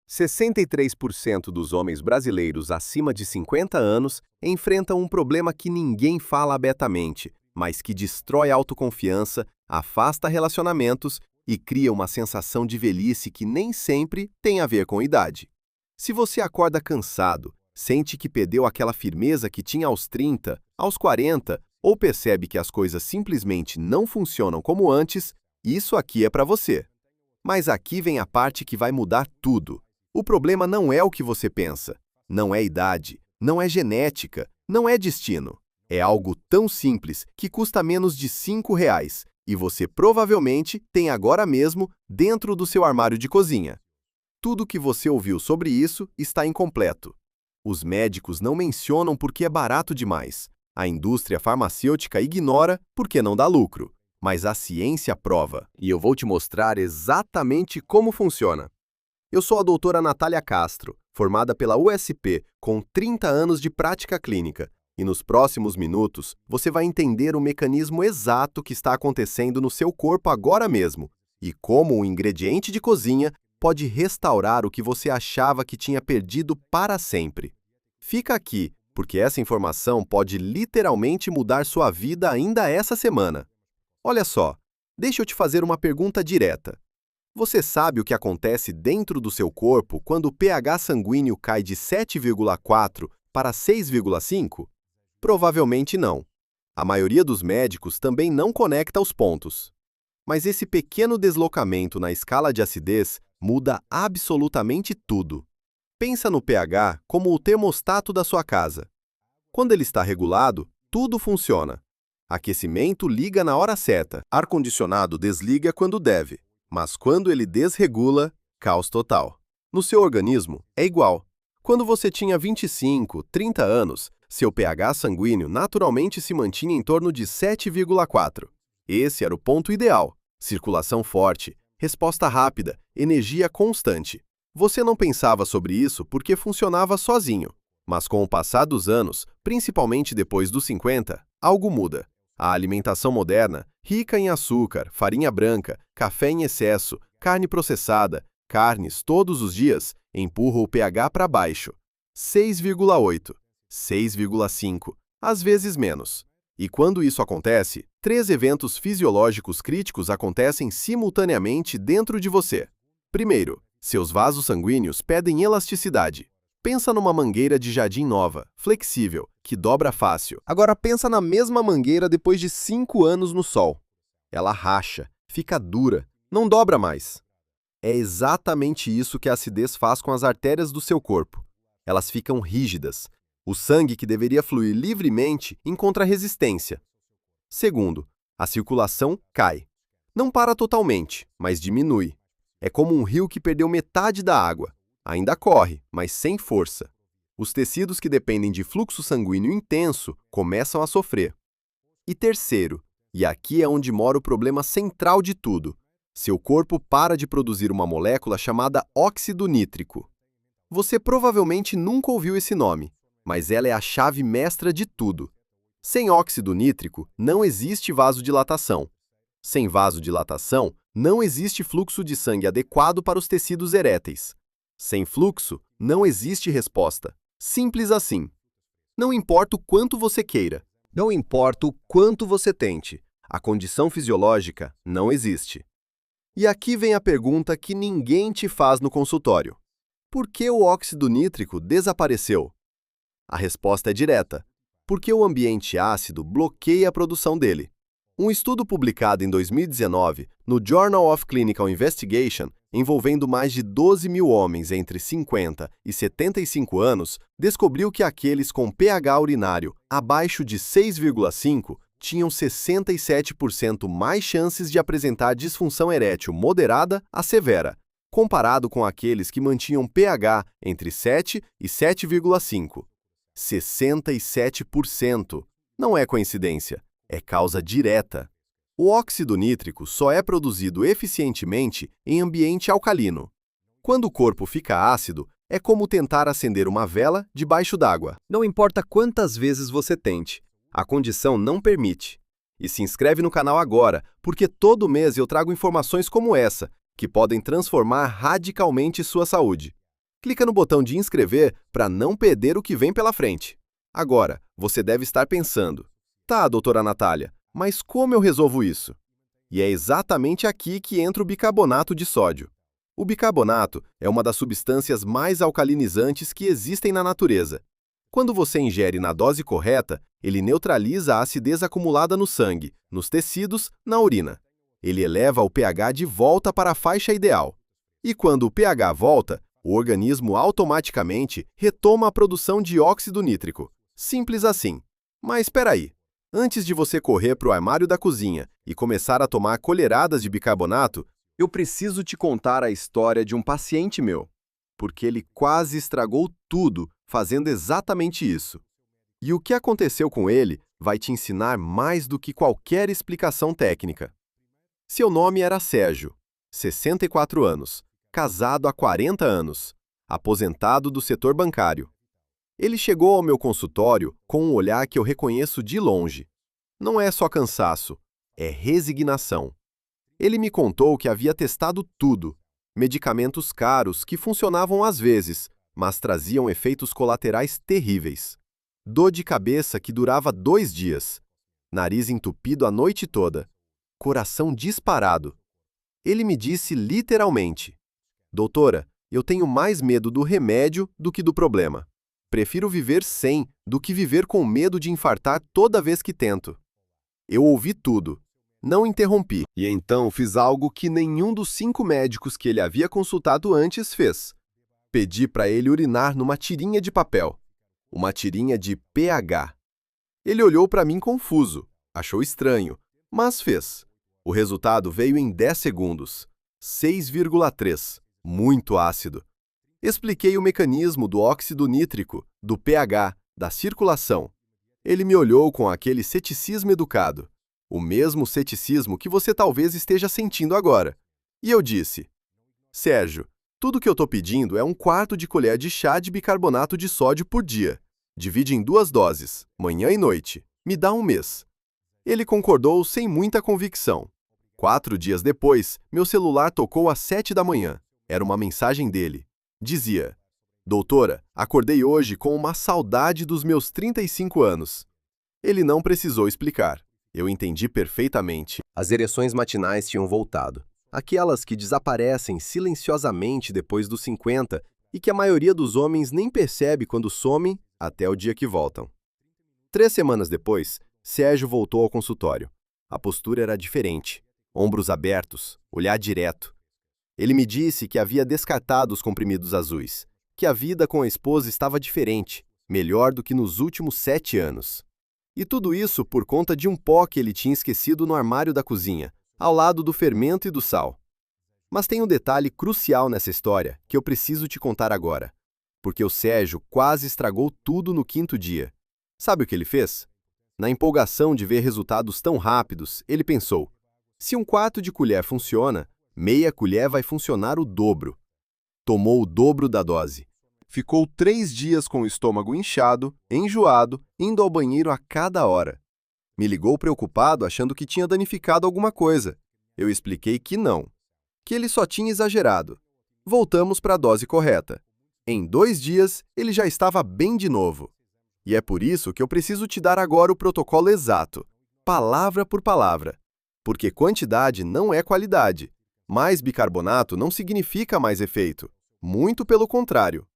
63% dos homens brasileiros acima de 50 anos enfrentam um problema que ninguém fala abertamente, mas que destrói a autoconfiança, afasta relacionamentos e cria uma sensação de velhice que nem sempre tem a ver com idade. Se você acorda cansado, sente que perdeu aquela firmeza que tinha aos 30, aos 40, ou percebe que as coisas simplesmente não funcionam como antes, isso aqui é para você. Mas aqui vem a parte que vai mudar tudo. O problema não é o que você pensa, não é idade, não é genética, não é destino. É algo tão simples que custa menos de R$ 5 e você provavelmente tem agora mesmo dentro do seu armário de cozinha. Tudo que você ouviu sobre isso está incompleto. Os médicos não mencionam porque é barato demais. A indústria farmacêutica ignora porque não dá lucro. Mas a ciência prova. E eu vou te mostrar exatamente como funciona. Eu sou a doutora Natália Castro, formada pela USP, com 30 anos de prática clínica. E nos próximos minutos, você vai entender o mecanismo exato que está acontecendo no seu corpo agora mesmo e como um ingrediente de cozinha pode restaurar o que você achava que tinha perdido para sempre. Fica aqui, porque essa informação pode literalmente mudar sua vida ainda essa semana. Olha só, deixa eu te fazer uma pergunta direta. Você sabe o que acontece dentro do seu corpo quando o pH sanguíneo cai de 7,4 para 6,5? Provavelmente não. A maioria dos médicos também não conecta os pontos. Mas esse pequeno deslocamento na escala de acidez muda absolutamente tudo. Pensa no pH como o termostato da sua casa. Quando ele está regulado, tudo funciona. Aquecimento liga na hora certa, ar-condicionado desliga quando deve, mas quando ele desregula, caos total. No seu organismo, é igual. Quando você tinha 25, 30 anos, seu pH sanguíneo naturalmente se mantinha em torno de 7,4. Esse era o ponto ideal. Circulação forte, resposta rápida, energia constante. Você não pensava sobre isso porque funcionava sozinho. Mas com o passar dos anos, principalmente depois dos 50, algo muda. A alimentação moderna, rica em açúcar, farinha branca, café em excesso, carne processada, carnes todos os dias, empurra o pH para baixo. 6,8, 6,5, às vezes menos. E quando isso acontece, 3 eventos fisiológicos críticos acontecem simultaneamente dentro de você. Primeiro, seus vasos sanguíneos pedem elasticidade. Pensa numa mangueira de jardim nova, flexível, que dobra fácil. Agora pensa na mesma mangueira depois de 5 anos no sol. Ela racha, fica dura, não dobra mais. É exatamente isso que a acidez faz com as artérias do seu corpo. Elas ficam rígidas. O sangue que deveria fluir livremente encontra resistência. Segundo, a circulação cai. Não para totalmente, mas diminui. É como um rio que perdeu metade da água. Ainda corre, mas sem força. Os tecidos que dependem de fluxo sanguíneo intenso começam a sofrer. E terceiro, e aqui é onde mora o problema central de tudo, seu corpo para de produzir uma molécula chamada óxido nítrico. Você provavelmente nunca ouviu esse nome, mas ela é a chave mestra de tudo. Sem óxido nítrico, não existe vasodilatação. Sem vasodilatação, não existe fluxo de sangue adequado para os tecidos eréteis. Sem fluxo, não existe resposta. Simples assim. Não importa o quanto você queira, não importa o quanto você tente, a condição fisiológica não existe. E aqui vem a pergunta que ninguém te faz no consultório. Por que o óxido nítrico desapareceu? A resposta é direta. Porque o ambiente ácido bloqueia a produção dele. Um estudo publicado em 2019 no Journal of Clinical Investigation, envolvendo mais de 12 mil homens entre 50 e 75 anos, descobriu que aqueles com pH urinário abaixo de 6,5 tinham 67% mais chances de apresentar disfunção erétil moderada a severa, comparado com aqueles que mantinham pH entre 7 e 7,5. 67%. Não é coincidência. É causa direta. O óxido nítrico só é produzido eficientemente em ambiente alcalino. Quando o corpo fica ácido, é como tentar acender uma vela debaixo d'água. Não importa quantas vezes você tente, a condição não permite. E se inscreve no canal agora, porque todo mês eu trago informações como essa, que podem transformar radicalmente sua saúde. Clica no botão de inscrever para não perder o que vem pela frente. Agora, você deve estar pensando: tá, doutora Natália, mas como eu resolvo isso? E é exatamente aqui que entra o bicarbonato de sódio. O bicarbonato é uma das substâncias mais alcalinizantes que existem na natureza. Quando você ingere na dose correta, ele neutraliza a acidez acumulada no sangue, nos tecidos, na urina. Ele eleva o pH de volta para a faixa ideal. E quando o pH volta, o organismo automaticamente retoma a produção de óxido nítrico. Simples assim. Mas espera aí. Antes de você correr para o armário da cozinha e começar a tomar colheradas de bicarbonato, eu preciso te contar a história de um paciente meu, porque ele quase estragou tudo fazendo exatamente isso. E o que aconteceu com ele vai te ensinar mais do que qualquer explicação técnica. Seu nome era Sérgio, 64 anos, casado há 40 anos, aposentado do setor bancário. Ele chegou ao meu consultório com um olhar que eu reconheço de longe. Não é só cansaço, é resignação. Ele me contou que havia testado tudo, medicamentos caros que funcionavam às vezes, mas traziam efeitos colaterais terríveis. Dor de cabeça que durava 2 dias, nariz entupido a noite toda, coração disparado. Ele me disse literalmente: doutora, eu tenho mais medo do remédio do que do problema. Prefiro viver sem do que viver com medo de infartar toda vez que tento. Eu ouvi tudo. Não interrompi, e então fiz algo que nenhum dos 5 médicos que ele havia consultado antes fez. Pedi para ele urinar numa tirinha de papel. Uma tirinha de pH. Ele olhou para mim confuso, achou estranho, mas fez. O resultado veio em 10 segundos. 6,3. Muito ácido. Expliquei o mecanismo do óxido nítrico, do pH, da circulação. Ele me olhou com aquele ceticismo educado. O mesmo ceticismo que você talvez esteja sentindo agora. E eu disse: Sérgio, tudo que eu estou pedindo é 1/4 de colher de chá de bicarbonato de sódio por dia. Divide em 2 doses, manhã e noite. Me dá 1 mês. Ele concordou sem muita convicção. 4 dias depois, meu celular tocou às 7 da manhã. Era uma mensagem dele. Dizia: doutora, acordei hoje com uma saudade dos meus 35 anos. Ele não precisou explicar. Eu entendi perfeitamente. As ereções matinais tinham voltado. Aquelas que desaparecem silenciosamente depois dos 50 e que a maioria dos homens nem percebe quando somem até o dia que voltam. 3 semanas depois, Sérgio voltou ao consultório. A postura era diferente. Ombros abertos, olhar direto. Ele me disse que havia descartado os comprimidos azuis, que a vida com a esposa estava diferente, melhor do que nos últimos 7 anos. E tudo isso por conta de um pó que ele tinha esquecido no armário da cozinha, ao lado do fermento e do sal. Mas tem um detalhe crucial nessa história que eu preciso te contar agora, porque o Sérgio quase estragou tudo no 5º dia. Sabe o que ele fez? Na empolgação de ver resultados tão rápidos, ele pensou: se 1/4 de colher funciona, meia colher vai funcionar o dobro. Tomou o dobro da dose. Ficou 3 dias com o estômago inchado, enjoado, indo ao banheiro a cada hora. Me ligou preocupado, achando que tinha danificado alguma coisa. Eu expliquei que não, que ele só tinha exagerado. Voltamos para a dose correta. Em 2 dias, ele já estava bem de novo. E é por isso que eu preciso te dar agora o protocolo exato, palavra por palavra. Porque quantidade não é qualidade. Mais bicarbonato não significa mais efeito. Muito pelo contrário.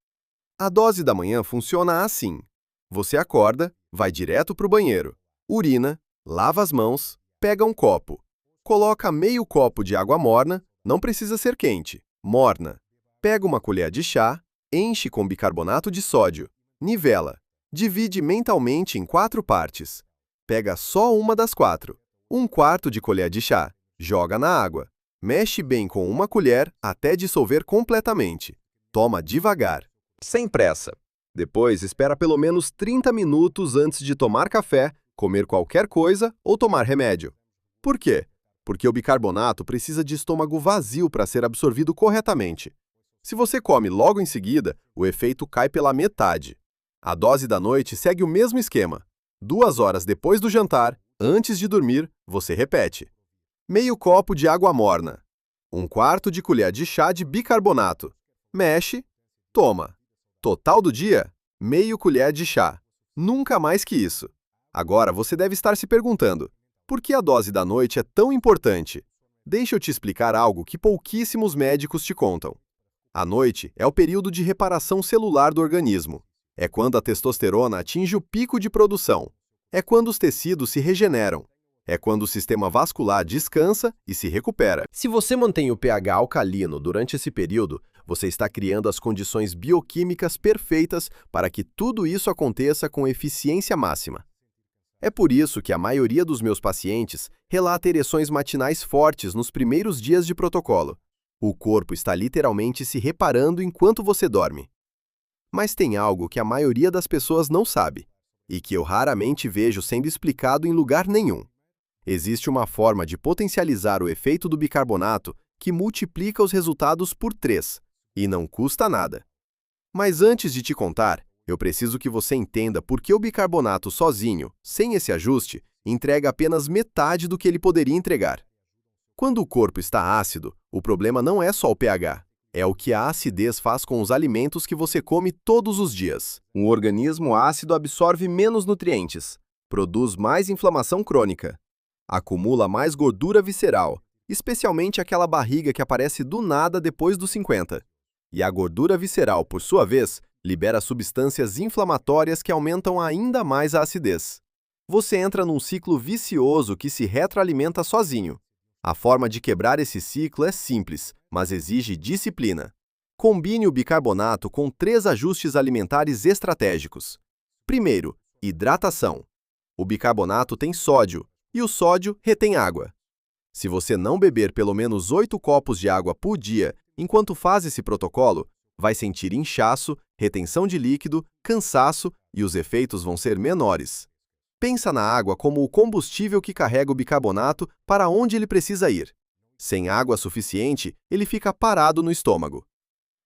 A dose da manhã funciona assim. Você acorda, vai direto para o banheiro, urina, lava as mãos, pega um copo, coloca meio copo de água morna, não precisa ser quente, morna. Pega uma colher de chá, enche com bicarbonato de sódio, nivela, divide mentalmente em 4 partes. Pega só uma das 4, 1/4 de colher de chá, joga na água. Mexe bem com uma colher até dissolver completamente. Toma devagar, sem pressa. Depois, espera pelo menos 30 minutos antes de tomar café, comer qualquer coisa ou tomar remédio. Por quê? Porque o bicarbonato precisa de estômago vazio para ser absorvido corretamente. Se você come logo em seguida, o efeito cai pela metade. A dose da noite segue o mesmo esquema. 2 horas depois do jantar, antes de dormir, você repete. Meio copo de água morna. 1/4 de colher de chá de bicarbonato. Mexe. Toma. Total do dia? Meio colher de chá. Nunca mais que isso. Agora você deve estar se perguntando, por que a dose da noite é tão importante? Deixa eu te explicar algo que pouquíssimos médicos te contam. A noite é o período de reparação celular do organismo. É quando a testosterona atinge o pico de produção. É quando os tecidos se regeneram. É quando o sistema vascular descansa e se recupera. Se você mantém o pH alcalino durante esse período, você está criando as condições bioquímicas perfeitas para que tudo isso aconteça com eficiência máxima. É por isso que a maioria dos meus pacientes relata ereções matinais fortes nos primeiros dias de protocolo. O corpo está literalmente se reparando enquanto você dorme. Mas tem algo que a maioria das pessoas não sabe, e que eu raramente vejo sendo explicado em lugar nenhum. Existe uma forma de potencializar o efeito do bicarbonato que multiplica os resultados por 3, e não custa nada. Mas antes de te contar, eu preciso que você entenda por que o bicarbonato sozinho, sem esse ajuste, entrega apenas metade do que ele poderia entregar. Quando o corpo está ácido, o problema não é só o pH, é o que a acidez faz com os alimentos que você come todos os dias. Um organismo ácido absorve menos nutrientes, produz mais inflamação crônica, acumula mais gordura visceral, especialmente aquela barriga que aparece do nada depois dos 50. E a gordura visceral, por sua vez, libera substâncias inflamatórias que aumentam ainda mais a acidez. Você entra num ciclo vicioso que se retroalimenta sozinho. A forma de quebrar esse ciclo é simples, mas exige disciplina. Combine o bicarbonato com 3 ajustes alimentares estratégicos. Primeiro, hidratação. O bicarbonato tem sódio, e o sódio retém água. Se você não beber pelo menos 8 copos de água por dia enquanto faz esse protocolo, vai sentir inchaço, retenção de líquido, cansaço e os efeitos vão ser menores. Pensa na água como o combustível que carrega o bicarbonato para onde ele precisa ir. Sem água suficiente, ele fica parado no estômago.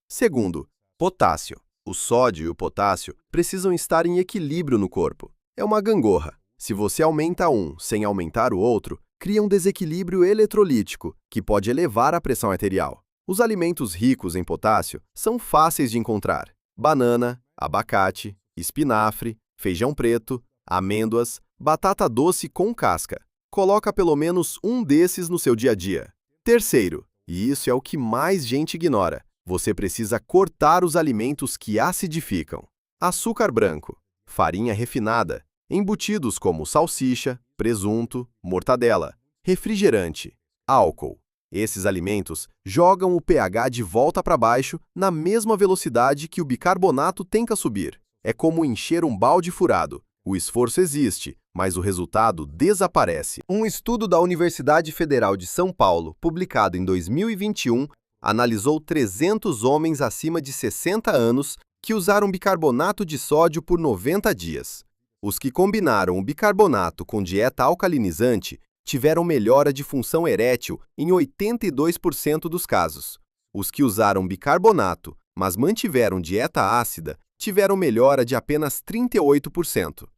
Segundo, potássio. O sódio e o potássio precisam estar em equilíbrio no corpo. É uma gangorra. Se você aumenta um sem aumentar o outro, cria um desequilíbrio eletrolítico, que pode elevar a pressão arterial. Os alimentos ricos em potássio são fáceis de encontrar. Banana, abacate, espinafre, feijão preto, amêndoas, batata doce com casca. Coloca pelo menos um desses no seu dia a dia. Terceiro, e isso é o que mais gente ignora, você precisa cortar os alimentos que acidificam. Açúcar branco, farinha refinada, embutidos como salsicha, presunto, mortadela, refrigerante, álcool. Esses alimentos jogam o pH de volta para baixo na mesma velocidade que o bicarbonato tenta subir. É como encher um balde furado. O esforço existe, mas o resultado desaparece. Um estudo da Universidade Federal de São Paulo, publicado em 2021, analisou 300 homens acima de 60 anos que usaram bicarbonato de sódio por 90 dias. Os que combinaram o bicarbonato com dieta alcalinizante tiveram melhora de função erétil em 82% dos casos. Os que usaram bicarbonato, mas mantiveram dieta ácida, tiveram melhora de apenas 38%.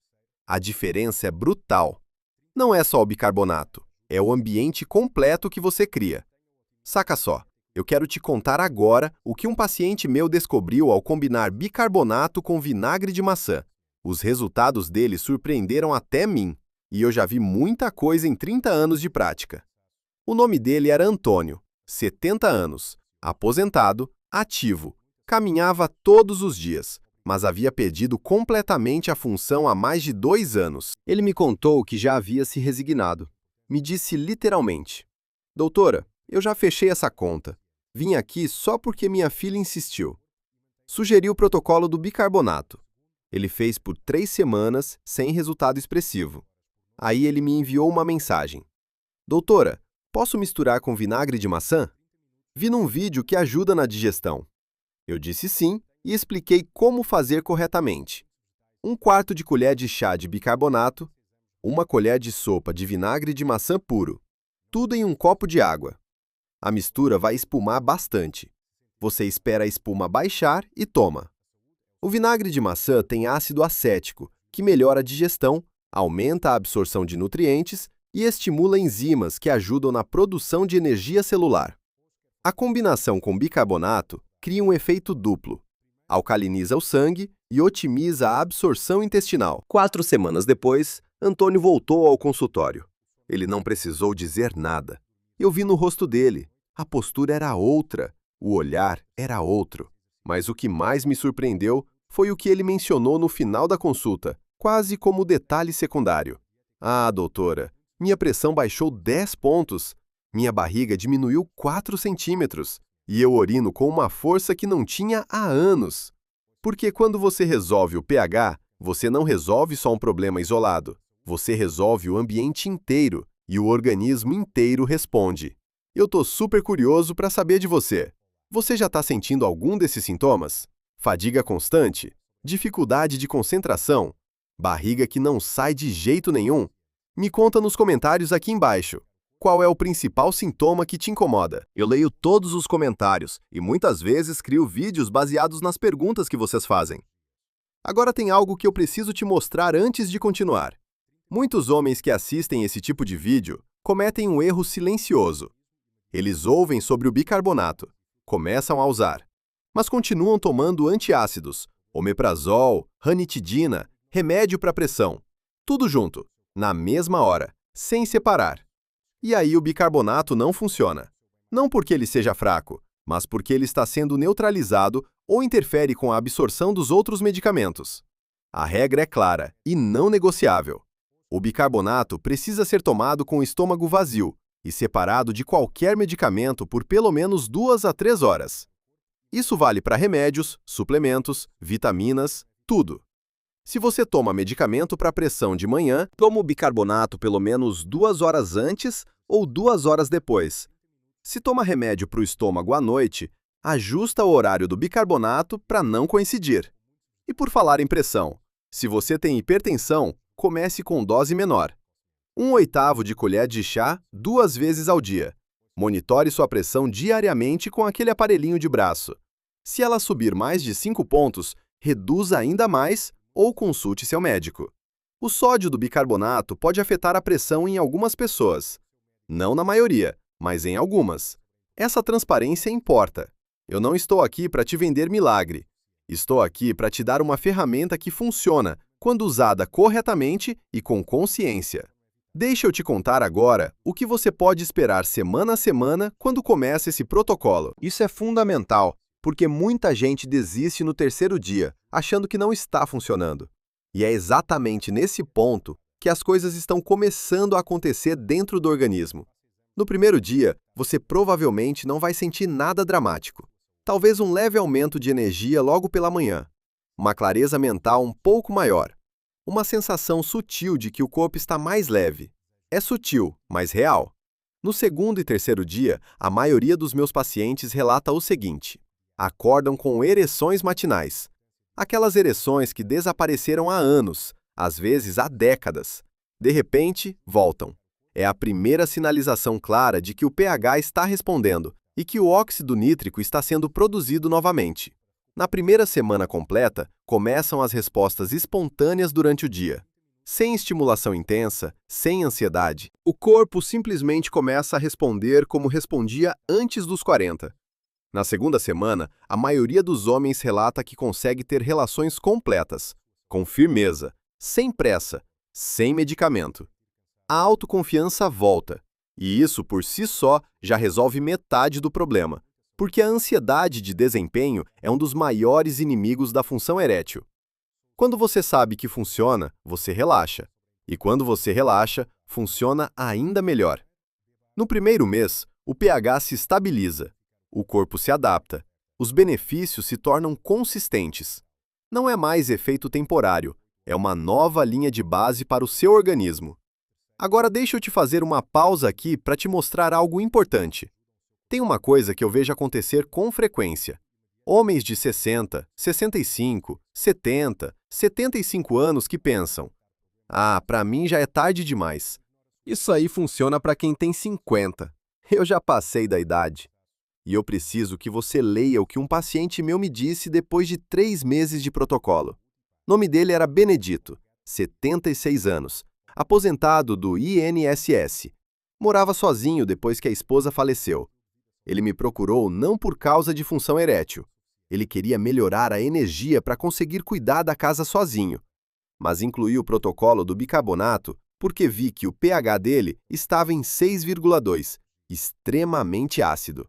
A diferença é brutal. Não é só o bicarbonato, é o ambiente completo que você cria. Saca só, eu quero te contar agora o que um paciente meu descobriu ao combinar bicarbonato com vinagre de maçã. Os resultados dele surpreenderam até mim, e eu já vi muita coisa em 30 anos de prática. O nome dele era Antônio, 70 anos, aposentado, ativo, caminhava todos os dias, mas havia perdido completamente a função há mais de 2 anos. Ele me contou que já havia se resignado. Me disse literalmente: "Doutora, eu já fechei essa conta. Vim aqui só porque minha filha insistiu." Sugeri o protocolo do bicarbonato. Ele fez por 3 semanas sem resultado expressivo. Aí ele me enviou uma mensagem: "Doutora, posso misturar com vinagre de maçã? Vi num vídeo que ajuda na digestão." Eu disse sim e expliquei como fazer corretamente. 1/4 de colher de chá de bicarbonato, 1 colher de sopa de vinagre de maçã puro, tudo em um copo de água. A mistura vai espumar bastante. Você espera a espuma baixar e toma. O vinagre de maçã tem ácido acético, que melhora a digestão, aumenta a absorção de nutrientes e estimula enzimas que ajudam na produção de energia celular. A combinação com bicarbonato cria um efeito duplo. alcaliniza o sangue e otimiza a absorção intestinal. 4 semanas depois, Antônio voltou ao consultório. Ele não precisou dizer nada. Eu vi no rosto dele. A postura era outra, o olhar era outro. Mas o que mais me surpreendeu foi o que ele mencionou no final da consulta, quase como detalhe secundário. Ah, doutora, minha pressão baixou 10 pontos. Minha barriga diminuiu 4 centímetros. E eu urino com uma força que não tinha há anos. Porque quando você resolve o pH, você não resolve só um problema isolado. Você resolve o ambiente inteiro e o organismo inteiro responde. Eu tô super curioso para saber de você. Você já está sentindo algum desses sintomas? Fadiga constante? Dificuldade de concentração? Barriga que não sai de jeito nenhum? Me conta nos comentários aqui embaixo. Qual é o principal sintoma que te incomoda? Eu leio todos os comentários e muitas vezes crio vídeos baseados nas perguntas que vocês fazem. Agora tem algo que eu preciso te mostrar antes de continuar. Muitos homens que assistem esse tipo de vídeo cometem um erro silencioso. Eles ouvem sobre o bicarbonato, começam a usar, mas continuam tomando antiácidos, omeprazol, ranitidina, remédio para pressão, tudo junto, na mesma hora, sem separar. E aí o bicarbonato não funciona. Não porque ele seja fraco, mas porque ele está sendo neutralizado ou interfere com a absorção dos outros medicamentos. A regra é clara e não negociável. O bicarbonato precisa ser tomado com o estômago vazio e separado de qualquer medicamento por pelo menos 2 a 3 horas. Isso vale para remédios, suplementos, vitaminas, tudo. Se você toma medicamento para pressão de manhã, toma o bicarbonato pelo menos 2 horas antes ou 2 horas depois. Se toma remédio para o estômago à noite, ajusta o horário do bicarbonato para não coincidir. E por falar em pressão, se você tem hipertensão, comece com dose menor. 1/8 de colher de chá 2 vezes ao dia. Monitore sua pressão diariamente com aquele aparelhinho de braço. Se ela subir mais de 5 pontos, reduza ainda mais ou consulte seu médico. O sódio do bicarbonato pode afetar a pressão em algumas pessoas. Não na maioria, mas em algumas. Essa transparência importa. Eu não estou aqui para te vender milagre. Estou aqui para te dar uma ferramenta que funciona quando usada corretamente e com consciência. Deixa eu te contar agora o que você pode esperar semana a semana quando começa esse protocolo. Isso é fundamental, porque muita gente desiste no 3º dia, achando que não está funcionando. E é exatamente nesse ponto que as coisas estão começando a acontecer dentro do organismo. No 1º dia, você provavelmente não vai sentir nada dramático. Talvez um leve aumento de energia logo pela manhã. Uma clareza mental um pouco maior. Uma sensação sutil de que o corpo está mais leve. É sutil, mas real. No 2º e 3º dia, a maioria dos meus pacientes relata o seguinte: acordam com ereções matinais. Aquelas ereções que desapareceram há anos, às vezes há décadas. De repente, voltam. É a primeira sinalização clara de que o pH está respondendo e que o óxido nítrico está sendo produzido novamente. Na primeira semana completa, começam as respostas espontâneas durante o dia. Sem estimulação intensa, sem ansiedade, o corpo simplesmente começa a responder como respondia antes dos 40. Na 2ª semana, a maioria dos homens relata que consegue ter relações completas, com firmeza, sem pressa, sem medicamento. A autoconfiança volta, e isso por si só já resolve metade do problema, porque a ansiedade de desempenho é um dos maiores inimigos da função erétil. Quando você sabe que funciona, você relaxa, e quando você relaxa, funciona ainda melhor. No 1º mês, o pH se estabiliza. O corpo se adapta. Os benefícios se tornam consistentes. Não é mais efeito temporário, é uma nova linha de base para o seu organismo. Agora deixa eu te fazer uma pausa aqui para te mostrar algo importante. Tem uma coisa que eu vejo acontecer com frequência. Homens de 60, 65, 70, 75 anos que pensam: ah, para mim já é tarde demais. Isso aí funciona para quem tem 50. Eu já passei da idade. E eu preciso que você leia o que um paciente meu me disse depois de 3 meses de protocolo. O nome dele era Benedito, 76 anos, aposentado do INSS. Morava sozinho depois que a esposa faleceu. Ele me procurou não por causa de função erétil. Ele queria melhorar a energia para conseguir cuidar da casa sozinho, mas incluí o protocolo do bicarbonato porque vi que o pH dele estava em 6,2, extremamente ácido.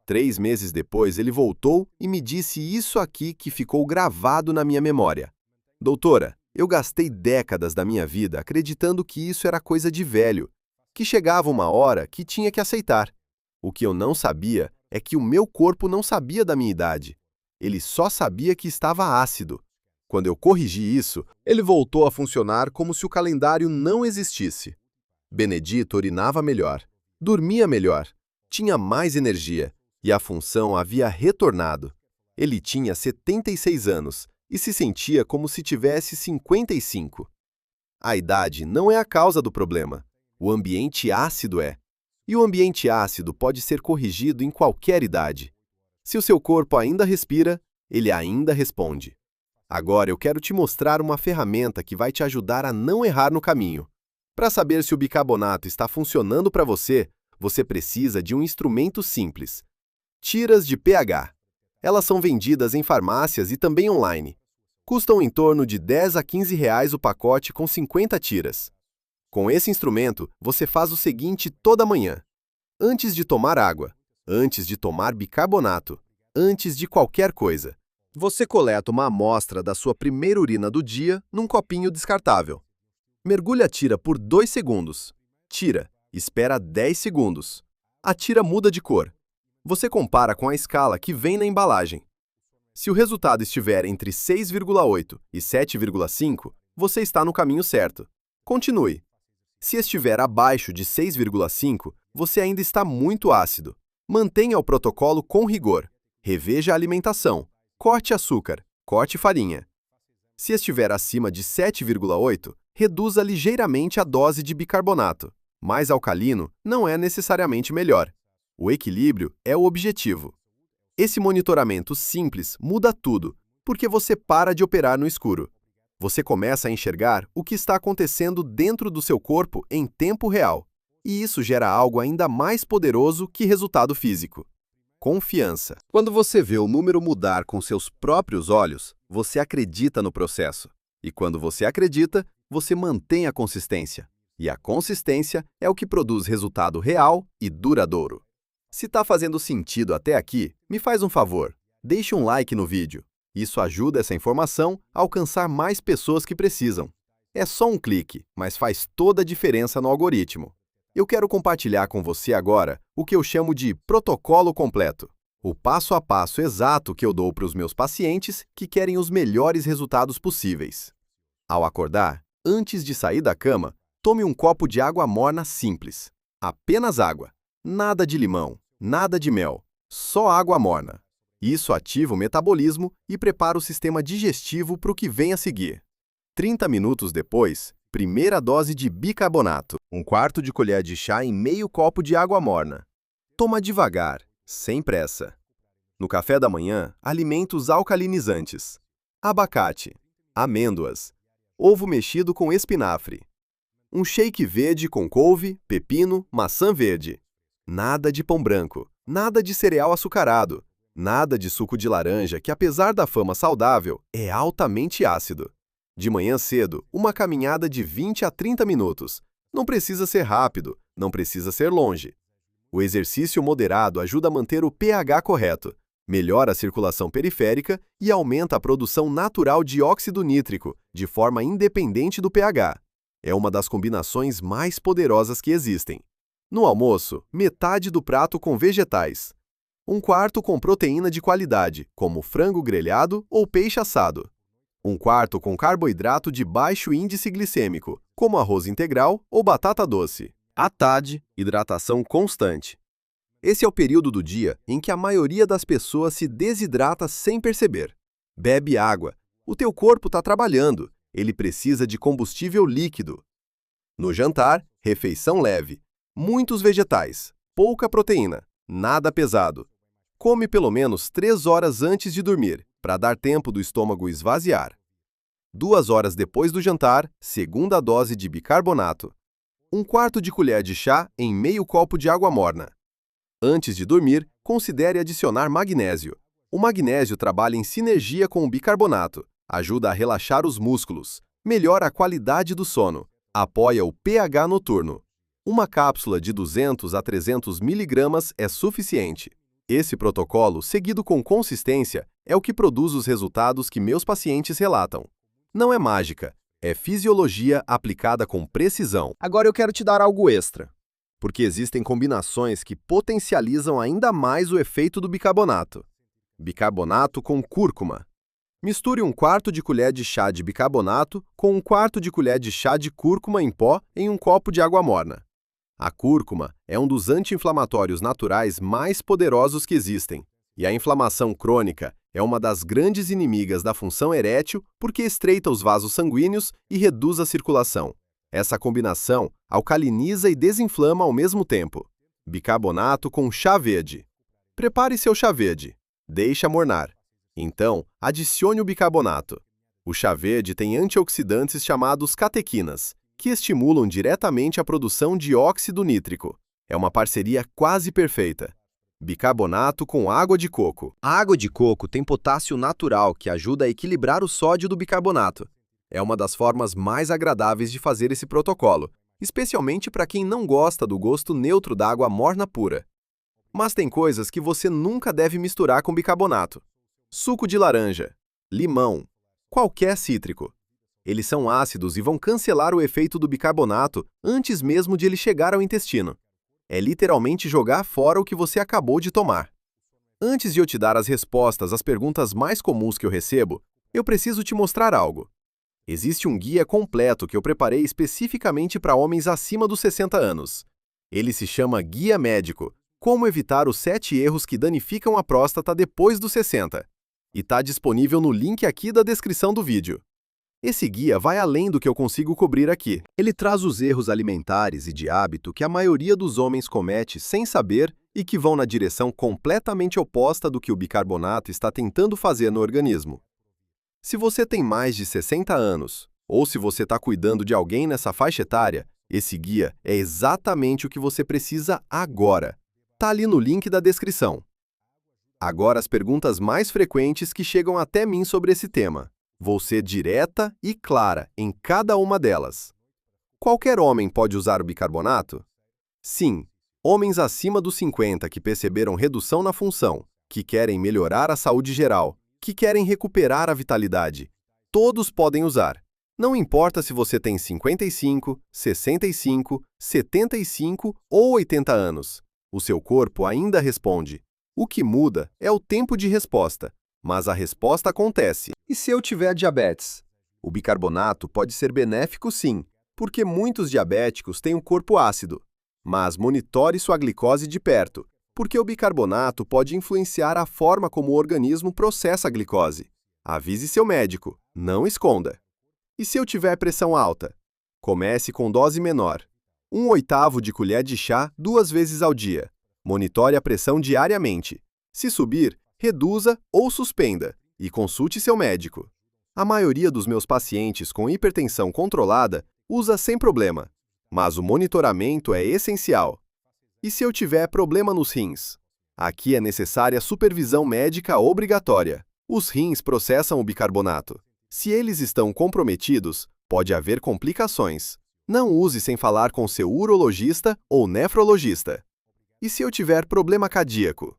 3 meses depois, ele voltou e me disse isso aqui que ficou gravado na minha memória. Doutora, eu gastei décadas da minha vida acreditando que isso era coisa de velho, que chegava uma hora que tinha que aceitar. O que eu não sabia é que o meu corpo não sabia da minha idade. Ele só sabia que estava ácido. Quando eu corrigi isso, ele voltou a funcionar como se o calendário não existisse. Benedito urinava melhor, dormia melhor, tinha mais energia e a função havia retornado. Ele tinha 76 anos e se sentia como se tivesse 55. A idade não é a causa do problema. O ambiente ácido é. E o ambiente ácido pode ser corrigido em qualquer idade. Se o seu corpo ainda respira, ele ainda responde. Agora eu quero te mostrar uma ferramenta que vai te ajudar a não errar no caminho. Para saber se o bicarbonato está funcionando para você, você precisa de um instrumento simples. Tiras de pH. Elas são vendidas em farmácias e também online. Custam em torno de 10 a 15 reais o pacote com 50 tiras. Com esse instrumento, você faz o seguinte toda manhã. Antes de tomar água, antes de tomar bicarbonato, antes de qualquer coisa. Você coleta uma amostra da sua primeira urina do dia num copinho descartável. Mergulha a tira por 2 segundos. Tira. Espera 10 segundos. A tira muda de cor. Você compara com a escala que vem na embalagem. Se o resultado estiver entre 6,8 e 7,5, você está no caminho certo. Continue. Se estiver abaixo de 6,5, você ainda está muito ácido. Mantenha o protocolo com rigor. Reveja a alimentação. Corte açúcar, corte farinha. Se estiver acima de 7,8, reduza ligeiramente a dose de bicarbonato. Mais alcalino não é necessariamente melhor. O equilíbrio é o objetivo. Esse monitoramento simples muda tudo, porque você para de operar no escuro. Você começa a enxergar o que está acontecendo dentro do seu corpo em tempo real. E isso gera algo ainda mais poderoso que resultado físico. Confiança. Quando você vê o número mudar com seus próprios olhos, você acredita no processo. E quando você acredita, você mantém a consistência. E a consistência é o que produz resultado real e duradouro. Se está fazendo sentido até aqui, me faz um favor. Deixe um like no vídeo. Isso ajuda essa informação a alcançar mais pessoas que precisam. É só um clique, mas faz toda a diferença no algoritmo. Eu quero compartilhar com você agora o que eu chamo de protocolo completo. O passo a passo exato que eu dou para os meus pacientes que querem os melhores resultados possíveis. Ao acordar, antes de sair da cama, tome um copo de água morna simples. Apenas água. Nada de limão, nada de mel. Só água morna. Isso ativa o metabolismo e prepara o sistema digestivo para o que vem a seguir. 30 minutos depois, primeira dose de bicarbonato, 1/4 de colher de chá em meio copo de água morna. Toma devagar, sem pressa. No café da manhã, alimentos alcalinizantes. Abacate, amêndoas, ovo mexido com espinafre. Um shake verde com couve, pepino, maçã verde. Nada de pão branco, nada de cereal açucarado, nada de suco de laranja que, apesar da fama saudável, é altamente ácido. De manhã cedo, uma caminhada de 20 a 30 minutos. Não precisa ser rápido, não precisa ser longe. O exercício moderado ajuda a manter o pH correto, melhora a circulação periférica e aumenta a produção natural de óxido nítrico, de forma independente do pH. É uma das combinações mais poderosas que existem. No almoço, metade do prato com vegetais. 1/4 com proteína de qualidade, como frango grelhado ou peixe assado. 1/4 com carboidrato de baixo índice glicêmico, como arroz integral ou batata doce. À tarde, hidratação constante. Esse é o período do dia em que a maioria das pessoas se desidrata sem perceber. Bebe água. O teu corpo está trabalhando. Ele precisa de combustível líquido. No jantar, refeição leve. Muitos vegetais. Pouca proteína. Nada pesado. Come pelo menos 3 horas antes de dormir, para dar tempo do estômago esvaziar. 2 horas depois do jantar, segunda dose de bicarbonato. 1/4 de colher de chá em meio copo de água morna. Antes de dormir, considere adicionar magnésio. O magnésio trabalha em sinergia com o bicarbonato, ajuda a relaxar os músculos, melhora a qualidade do sono, apoia o pH noturno. Uma cápsula de 200 a 300 miligramas é suficiente. Esse protocolo, seguido com consistência, é o que produz os resultados que meus pacientes relatam. Não é mágica, é fisiologia aplicada com precisão. Agora eu quero te dar algo extra, porque existem combinações que potencializam ainda mais o efeito do bicarbonato. Bicarbonato com cúrcuma. Misture 1/4 de colher de chá de bicarbonato com 1/4 de colher de chá de cúrcuma em pó em um copo de água morna. A cúrcuma é um dos anti-inflamatórios naturais mais poderosos que existem, e a inflamação crônica é uma das grandes inimigas da função erétil porque estreita os vasos sanguíneos e reduz a circulação. Essa combinação alcaliniza e desinflama ao mesmo tempo. Bicarbonato com chá verde. Prepare seu chá verde. Deixe amornar. Então, adicione o bicarbonato. O chá verde tem antioxidantes chamados catequinas, que estimulam diretamente a produção de óxido nítrico. É uma parceria quase perfeita. Bicarbonato com água de coco. A água de coco tem potássio natural que ajuda a equilibrar o sódio do bicarbonato. É uma das formas mais agradáveis de fazer esse protocolo, especialmente para quem não gosta do gosto neutro da água morna pura. Mas tem coisas que você nunca deve misturar com bicarbonato. Suco de laranja, limão, qualquer cítrico. Eles são ácidos e vão cancelar o efeito do bicarbonato antes mesmo de ele chegar ao intestino. É literalmente jogar fora o que você acabou de tomar. Antes de eu te dar as respostas às perguntas mais comuns que eu recebo, eu preciso te mostrar algo. Existe um guia completo que eu preparei especificamente para homens acima dos 60 anos. Ele se chama Guia Médico, Como Evitar os 7 Erros que Danificam a Próstata Depois dos 60. E está disponível no link aqui da descrição do vídeo. Esse guia vai além do que eu consigo cobrir aqui. Ele traz os erros alimentares e de hábito que a maioria dos homens comete sem saber e que vão na direção completamente oposta do que o bicarbonato está tentando fazer no organismo. Se você tem mais de 60 anos, ou se você está cuidando de alguém nessa faixa etária, esse guia é exatamente o que você precisa agora. Está ali no link da descrição. Agora as perguntas mais frequentes que chegam até mim sobre esse tema. Vou ser direta e clara em cada uma delas. Qualquer homem pode usar o bicarbonato? Sim, homens acima dos 50 que perceberam redução na função, que querem melhorar a saúde geral, que querem recuperar a vitalidade. Todos podem usar. Não importa se você tem 55, 65, 75 ou 80 anos. O seu corpo ainda responde. O que muda é o tempo de resposta, mas a resposta acontece. E se eu tiver diabetes? O bicarbonato pode ser benéfico sim, porque muitos diabéticos têm um corpo ácido. Mas monitore sua glicose de perto, porque o bicarbonato pode influenciar a forma como o organismo processa a glicose. Avise seu médico, não esconda. E se eu tiver pressão alta? Comece com dose menor. 1/8 de colher de chá 2 vezes ao dia. Monitore a pressão diariamente. Se subir, reduza ou suspenda e consulte seu médico. A maioria dos meus pacientes com hipertensão controlada usa sem problema, mas o monitoramento é essencial. E se eu tiver problema nos rins? Aqui é necessária supervisão médica obrigatória. Os rins processam o bicarbonato. Se eles estão comprometidos, pode haver complicações. Não use sem falar com seu urologista ou nefrologista. E se eu tiver problema cardíaco?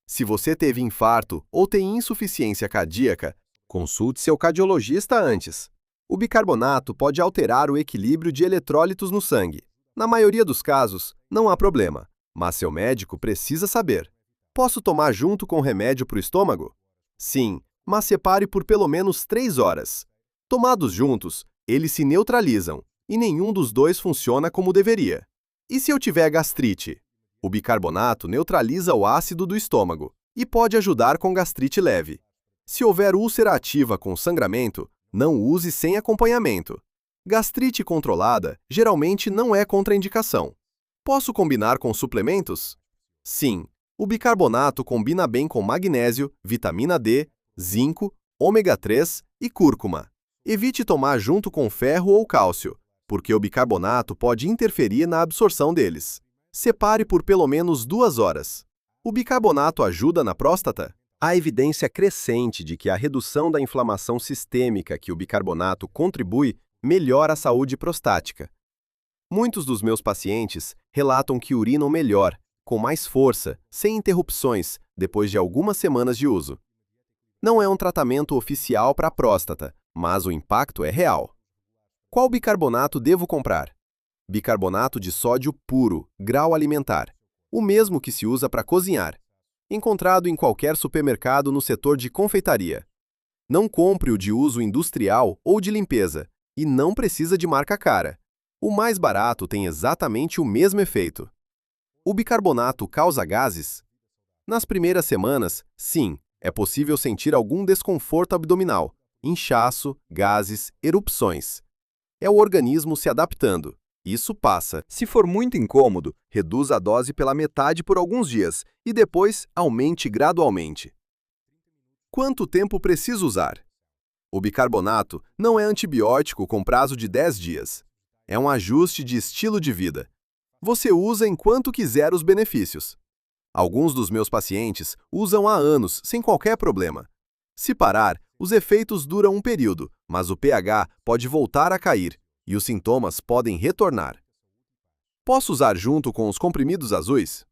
Se você teve infarto ou tem insuficiência cardíaca, consulte seu cardiologista antes. O bicarbonato pode alterar o equilíbrio de eletrólitos no sangue. Na maioria dos casos, não há problema, mas seu médico precisa saber. Posso tomar junto com remédio para o estômago? Sim, mas separe por pelo menos 3 horas. Tomados juntos, eles se neutralizam e nenhum dos dois funciona como deveria. E se eu tiver gastrite? O bicarbonato neutraliza o ácido do estômago e pode ajudar com gastrite leve. Se houver úlcera ativa com sangramento, não use sem acompanhamento. Gastrite controlada geralmente não é contraindicação. Posso combinar com suplementos? Sim, o bicarbonato combina bem com magnésio, vitamina D, zinco, ômega 3 e cúrcuma. Evite tomar junto com ferro ou cálcio, porque o bicarbonato pode interferir na absorção deles. Separe por pelo menos 2 horas. O bicarbonato ajuda na próstata? Há evidência crescente de que a redução da inflamação sistêmica que o bicarbonato contribui melhora a saúde prostática. Muitos dos meus pacientes relatam que urinam melhor, com mais força, sem interrupções, depois de algumas semanas de uso. Não é um tratamento oficial para a próstata, mas o impacto é real. Qual bicarbonato devo comprar? Bicarbonato de sódio puro, grau alimentar, o mesmo que se usa para cozinhar, encontrado em qualquer supermercado no setor de confeitaria. Não compre o de uso industrial ou de limpeza, e não precisa de marca cara. O mais barato tem exatamente o mesmo efeito. O bicarbonato causa gases? Nas primeiras semanas, sim, é possível sentir algum desconforto abdominal, inchaço, gases, erupções. É o organismo se adaptando. Isso passa. Se for muito incômodo, reduza a dose pela metade por alguns dias e depois aumente gradualmente. Quanto tempo preciso usar? O bicarbonato não é antibiótico com prazo de 10 dias. É um ajuste de estilo de vida. Você usa enquanto quiser os benefícios. Alguns dos meus pacientes usam há anos, sem qualquer problema. Se parar, os efeitos duram um período, mas o pH pode voltar a cair e os sintomas podem retornar. Posso usar junto com os comprimidos azuis?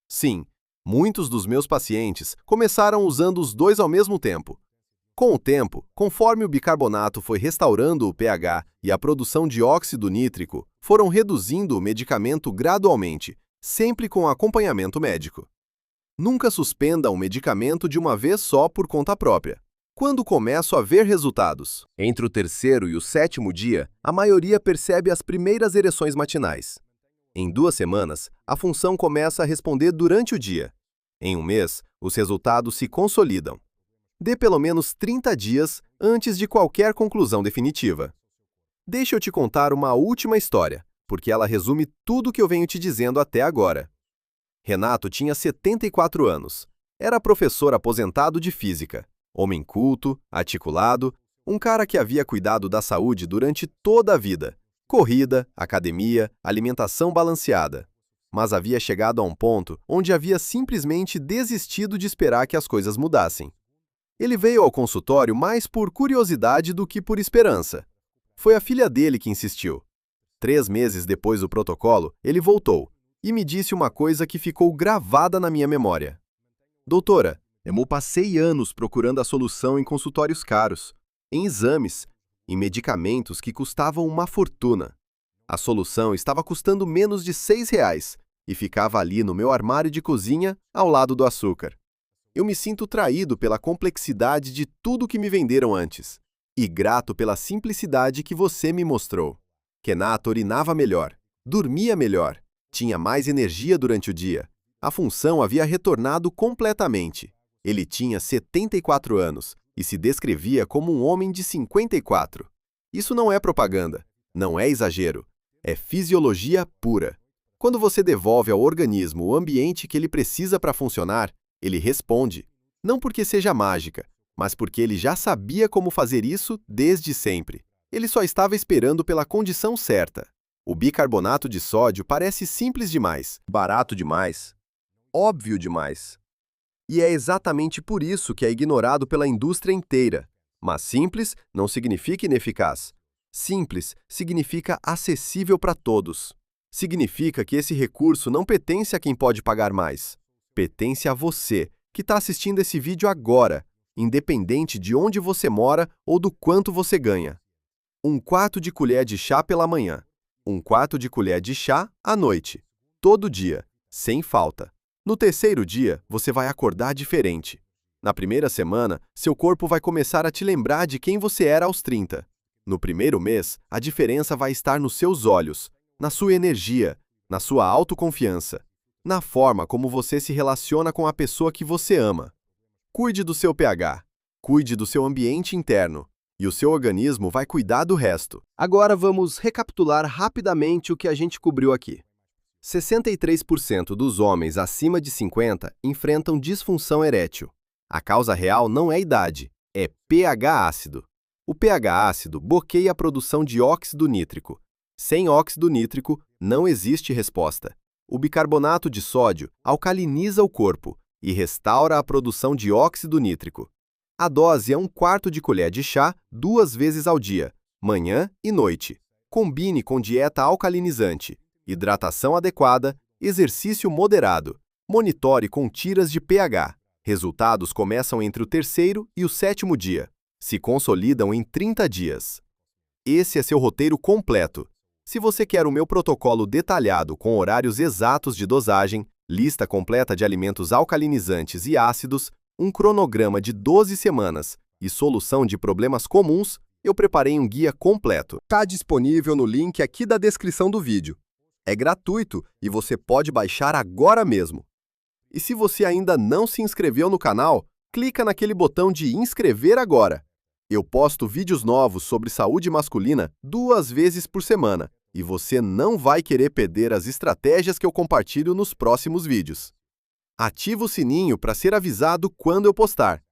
Sim, muitos dos meus pacientes começaram usando os dois ao mesmo tempo. Com o tempo, conforme o bicarbonato foi restaurando o pH e a produção de óxido nítrico, foram reduzindo o medicamento gradualmente, sempre com acompanhamento médico. Nunca suspenda um medicamento de uma vez só por conta própria. Quando começo a ver resultados? Entre o terceiro e o sétimo dia, a maioria percebe as primeiras ereções matinais. Em 2 semanas, a função começa a responder durante o dia. Em um mês, os resultados se consolidam. Dê pelo menos 30 dias antes de qualquer conclusão definitiva. Deixa eu te contar uma última história, porque ela resume tudo o que eu venho te dizendo até agora. Renato tinha 74 anos. Era professor aposentado de física. Homem culto, articulado, um cara que havia cuidado da saúde durante toda a vida. Corrida, academia, alimentação balanceada. Mas havia chegado a um ponto onde havia simplesmente desistido de esperar que as coisas mudassem. Ele veio ao consultório mais por curiosidade do que por esperança. Foi a filha dele que insistiu. 3 meses depois do protocolo, ele voltou e me disse uma coisa que ficou gravada na minha memória. Doutora, eu passei anos procurando a solução em consultórios caros, em exames, em medicamentos que custavam uma fortuna. A solução estava custando menos de R$ 6 e ficava ali no meu armário de cozinha, ao lado do açúcar. Eu me sinto traído pela complexidade de tudo que me venderam antes e grato pela simplicidade que você me mostrou. Renato urinava melhor, dormia melhor, tinha mais energia durante o dia. A função havia retornado completamente. Ele tinha 74 anos e se descrevia como um homem de 54. Isso não é propaganda, não é exagero, é fisiologia pura. Quando você devolve ao organismo o ambiente que ele precisa para funcionar, ele responde, não porque seja mágica, mas porque ele já sabia como fazer isso desde sempre. Ele só estava esperando pela condição certa. O bicarbonato de sódio parece simples demais, barato demais, óbvio demais. E é exatamente por isso que é ignorado pela indústria inteira. Mas simples não significa ineficaz. Simples significa acessível para todos. Significa que esse recurso não pertence a quem pode pagar mais. Pertence a você, que está assistindo esse vídeo agora, independente de onde você mora ou do quanto você ganha. 1/4 de colher de chá pela manhã. 1/4 de colher de chá à noite. Todo dia, sem falta. No terceiro dia, você vai acordar diferente. Na primeira semana, seu corpo vai começar a te lembrar de quem você era aos 30. No primeiro mês, a diferença vai estar nos seus olhos, na sua energia, na sua autoconfiança, na forma como você se relaciona com a pessoa que você ama. Cuide do seu pH, cuide do seu ambiente interno, e o seu organismo vai cuidar do resto. Agora vamos recapitular rapidamente o que a gente cobriu aqui. 63% dos homens acima de 50 enfrentam disfunção erétil. A causa real não é idade, é pH ácido. O pH ácido bloqueia a produção de óxido nítrico. Sem óxido nítrico, não existe resposta. O bicarbonato de sódio alcaliniza o corpo e restaura a produção de óxido nítrico. A dose é 1/4 de colher de chá 2 vezes ao dia, manhã e noite. Combine com dieta alcalinizante, hidratação adequada, exercício moderado. Monitore com tiras de pH. Resultados começam entre o 3º e o 7º dia. Se consolidam em 30 dias. Esse é seu roteiro completo. Se você quer o meu protocolo detalhado com horários exatos de dosagem, lista completa de alimentos alcalinizantes e ácidos, um cronograma de 12 semanas e solução de problemas comuns, eu preparei um guia completo. Está disponível no link aqui da descrição do vídeo. É gratuito e você pode baixar agora mesmo. E se você ainda não se inscreveu no canal, clica naquele botão de inscrever agora. Eu posto vídeos novos sobre saúde masculina 2 vezes por semana e você não vai querer perder as estratégias que eu compartilho nos próximos vídeos. Ativa o sininho para ser avisado quando eu postar.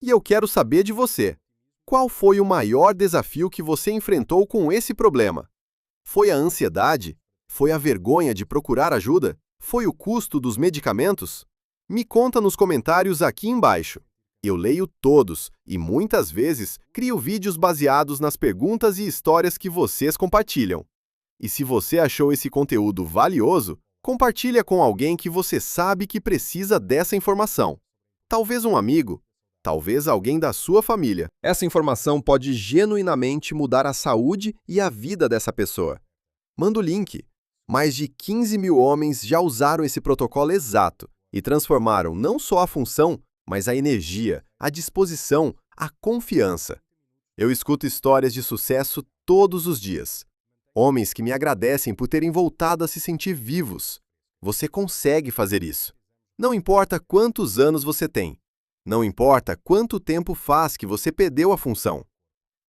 E eu quero saber de você. Qual foi o maior desafio que você enfrentou com esse problema? Foi a ansiedade? Foi a vergonha de procurar ajuda? Foi o custo dos medicamentos? Me conta nos comentários aqui embaixo. Eu leio todos e muitas vezes crio vídeos baseados nas perguntas e histórias que vocês compartilham. E se você achou esse conteúdo valioso, compartilha com alguém que você sabe que precisa dessa informação. Talvez um amigo, talvez alguém da sua família. Essa informação pode genuinamente mudar a saúde e a vida dessa pessoa. Manda o link. Mais de 15 mil homens já usaram esse protocolo exato e transformaram não só a função, mas a energia, a disposição, a confiança. Eu escuto histórias de sucesso todos os dias. Homens que me agradecem por terem voltado a se sentir vivos. Você consegue fazer isso. Não importa quantos anos você tem. Não importa quanto tempo faz que você perdeu a função.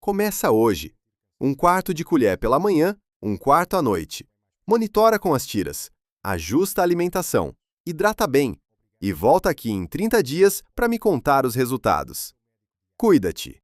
Começa hoje. 1/4 de colher pela manhã, 1/4 à noite. Monitora com as tiras. Ajusta a alimentação. Hidrata bem. E volta aqui em 30 dias para me contar os resultados. Cuida-te!